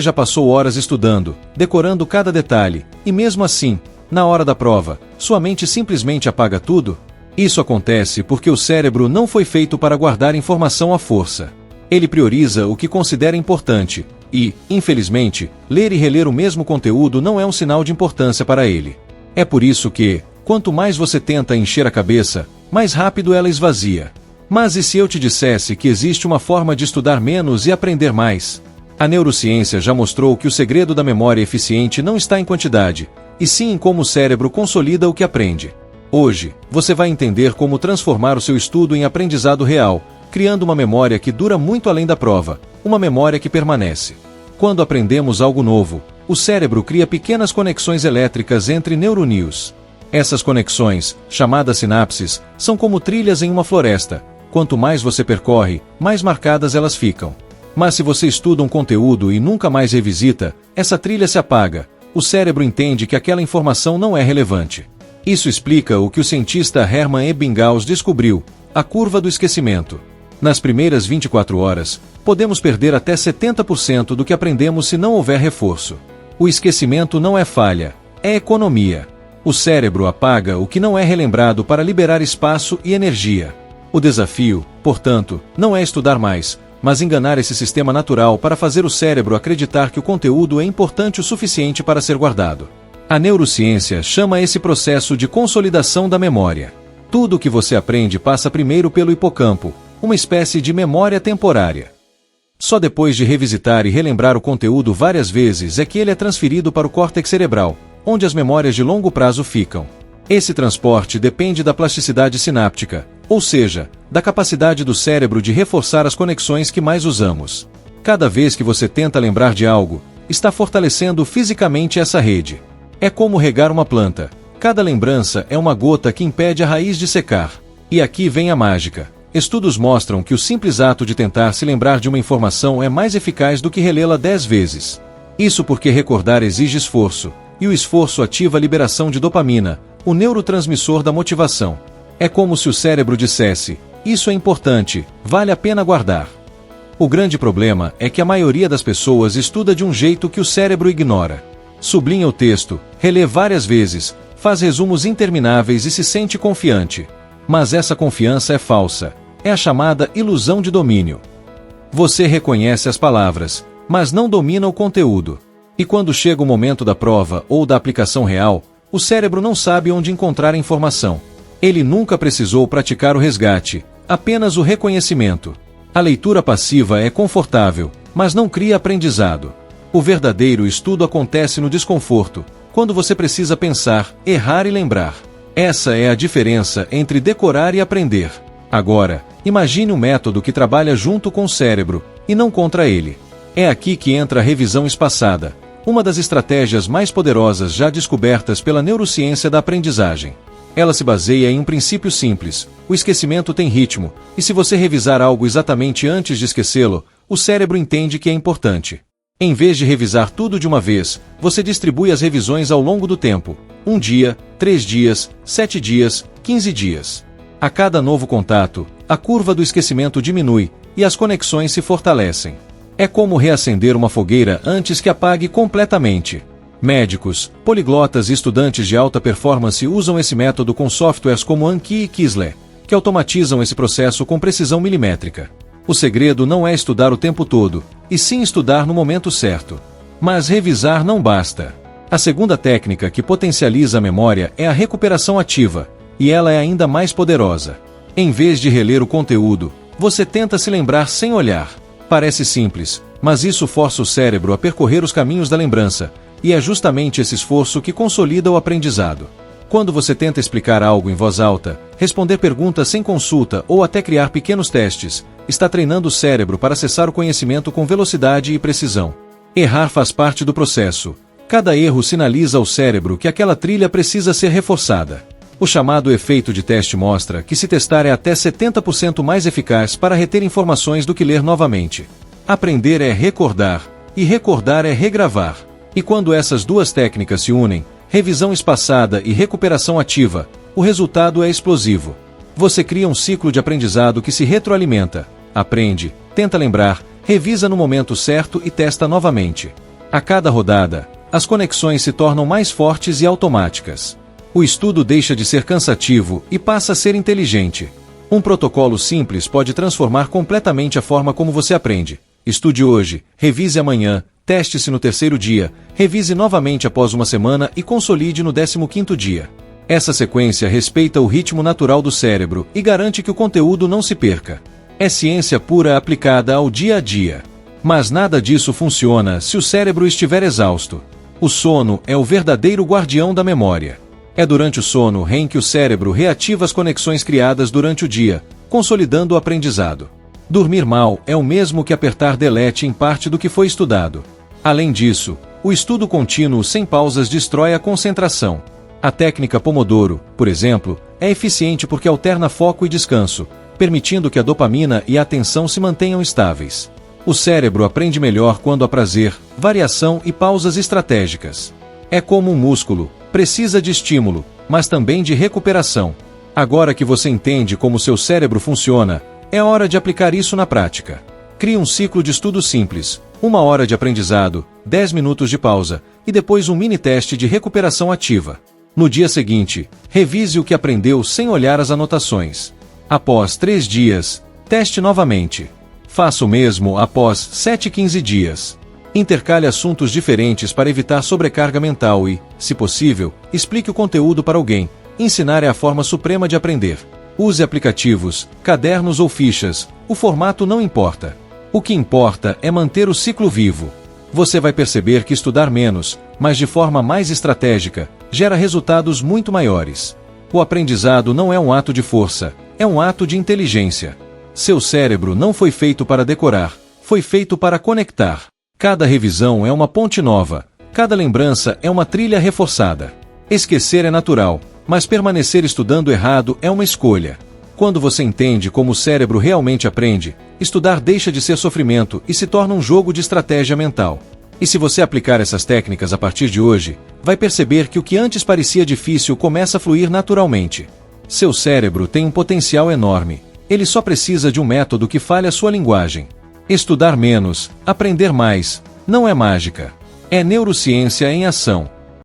já passou horas estudando, decorando cada detalhe, e mesmo assim, na hora da prova, sua mente simplesmente apaga tudo? Isso acontece porque o cérebro não foi feito para guardar informação à força. Ele prioriza o que considera importante, e, infelizmente, ler e reler o mesmo conteúdo não é um sinal de importância para ele. É por isso que, quanto mais você tenta encher a cabeça, mais rápido ela esvazia. Mas e se eu te dissesse que existe uma forma de estudar menos e aprender mais? A neurociência já mostrou que o segredo da memória eficiente não está em quantidade, e sim em como o cérebro consolida o que aprende. Hoje, você vai entender como transformar o seu estudo em aprendizado real, criando uma memória que dura muito além da prova, uma memória que permanece. Quando aprendemos algo novo, o cérebro cria pequenas conexões elétricas entre neurônios. Essas conexões, chamadas sinapses, são como trilhas em uma floresta. Quanto mais você percorre, mais marcadas elas ficam. Mas se você estuda um conteúdo e nunca mais revisita, essa trilha se apaga. O cérebro entende que aquela informação não é relevante. Isso explica o que o cientista Hermann Ebbinghaus descobriu, a curva do esquecimento. Nas primeiras 24 horas, podemos perder até 70% do que aprendemos se não houver reforço. O esquecimento não é falha, é economia. O cérebro apaga o que não é relembrado para liberar espaço e energia. O desafio, portanto, não é estudar mais, mas enganar esse sistema natural para fazer o cérebro acreditar que o conteúdo é importante o suficiente para ser guardado. A neurociência chama esse processo de consolidação da memória. Tudo o que você aprende passa primeiro pelo hipocampo, uma espécie de memória temporária. Só depois de revisitar e relembrar o conteúdo várias vezes é que ele é transferido para o córtex cerebral, onde as memórias de longo prazo ficam. Esse transporte depende da plasticidade sináptica, ou seja, da capacidade do cérebro de reforçar as conexões que mais usamos. Cada vez que você tenta lembrar de algo, está fortalecendo fisicamente essa rede. É como regar uma planta. Cada lembrança é uma gota que impede a raiz de secar. E aqui vem a mágica. Estudos mostram que o simples ato de tentar se lembrar de uma informação é mais eficaz do que relê-la 10 vezes. Isso porque recordar exige esforço, e o esforço ativa a liberação de dopamina, o neurotransmissor da motivação. É como se o cérebro dissesse: isso é importante, vale a pena guardar. O grande problema é que a maioria das pessoas estuda de um jeito que o cérebro ignora. Sublinha o texto, relê várias vezes, faz resumos intermináveis e se sente confiante. Mas essa confiança é falsa. É a chamada ilusão de domínio. Você reconhece as palavras, mas não domina o conteúdo. E quando chega o momento da prova ou da aplicação real, o cérebro não sabe onde encontrar a informação. Ele nunca precisou praticar o resgate, apenas o reconhecimento. A leitura passiva é confortável, mas não cria aprendizado. O verdadeiro estudo acontece no desconforto, quando você precisa pensar, errar e lembrar. Essa é a diferença entre decorar e aprender. Agora, imagine um método que trabalha junto com o cérebro, e não contra ele. É aqui que entra a revisão espaçada, uma das estratégias mais poderosas já descobertas pela neurociência da aprendizagem. Ela se baseia em um princípio simples: o esquecimento tem ritmo, e se você revisar algo exatamente antes de esquecê-lo, o cérebro entende que é importante. Em vez de revisar tudo de uma vez, você distribui as revisões ao longo do tempo: 1 dia, 3 dias, 7 dias, 15 dias. A cada novo contato, a curva do esquecimento diminui, e as conexões se fortalecem. É como reacender uma fogueira antes que apague completamente. Médicos, poliglotas e estudantes de alta performance usam esse método com softwares como Anki e Quizlet, que automatizam esse processo com precisão milimétrica. O segredo não é estudar o tempo todo, e sim estudar no momento certo. Mas revisar não basta. A segunda técnica que potencializa a memória é a recuperação ativa, e ela é ainda mais poderosa. Em vez de reler o conteúdo, você tenta se lembrar sem olhar. Parece simples, mas isso força o cérebro a percorrer os caminhos da lembrança, e é justamente esse esforço que consolida o aprendizado. Quando você tenta explicar algo em voz alta, responder perguntas sem consulta ou até criar pequenos testes, está treinando o cérebro para acessar o conhecimento com velocidade e precisão. Errar faz parte do processo. Cada erro sinaliza ao cérebro que aquela trilha precisa ser reforçada. O chamado efeito de teste mostra que se testar é até 70% mais eficaz para reter informações do que ler novamente. Aprender é recordar, e recordar é regravar. E quando essas duas técnicas se unem, revisão espaçada e recuperação ativa, o resultado é explosivo. Você cria um ciclo de aprendizado que se retroalimenta. Aprende, tenta lembrar, revisa no momento certo e testa novamente. A cada rodada, as conexões se tornam mais fortes e automáticas. O estudo deixa de ser cansativo e passa a ser inteligente. Um protocolo simples pode transformar completamente a forma como você aprende. Estude hoje, revise amanhã, teste-se no terceiro dia, revise novamente após uma semana e consolide no 15º dia. Essa sequência respeita o ritmo natural do cérebro e garante que o conteúdo não se perca. É ciência pura aplicada ao dia a dia. Mas nada disso funciona se o cérebro estiver exausto. O sono é o verdadeiro guardião da memória. É durante o sono REM que o cérebro reativa as conexões criadas durante o dia, consolidando o aprendizado. Dormir mal é o mesmo que apertar delete em parte do que foi estudado. Além disso, o estudo contínuo sem pausas destrói a concentração. A técnica Pomodoro, por exemplo, é eficiente porque alterna foco e descanso, permitindo que a dopamina e a atenção se mantenham estáveis. O cérebro aprende melhor quando há prazer, variação e pausas estratégicas. É como um músculo, precisa de estímulo, mas também de recuperação. Agora que você entende como seu cérebro funciona, é hora de aplicar isso na prática. Crie um ciclo de estudo simples, 1 hora de aprendizado, 10 minutos de pausa, e depois um mini teste de recuperação ativa. No dia seguinte, revise o que aprendeu sem olhar as anotações. Após 3 dias, teste novamente. Faça o mesmo após 7 a 15 dias. Intercale assuntos diferentes para evitar sobrecarga mental e, se possível, explique o conteúdo para alguém. Ensinar é a forma suprema de aprender. Use aplicativos, cadernos ou fichas, o formato não importa. O que importa é manter o ciclo vivo. Você vai perceber que estudar menos, mas de forma mais estratégica, gera resultados muito maiores. O aprendizado não é um ato de força, é um ato de inteligência. Seu cérebro não foi feito para decorar, foi feito para conectar. Cada revisão é uma ponte nova, cada lembrança é uma trilha reforçada. Esquecer é natural, mas permanecer estudando errado é uma escolha. Quando você entende como o cérebro realmente aprende, estudar deixa de ser sofrimento e se torna um jogo de estratégia mental. E se você aplicar essas técnicas a partir de hoje, vai perceber que o que antes parecia difícil começa a fluir naturalmente. Seu cérebro tem um potencial enorme. Ele só precisa de um método que fale a sua linguagem. Estudar menos, aprender mais, não é mágica. É neurociência em ação.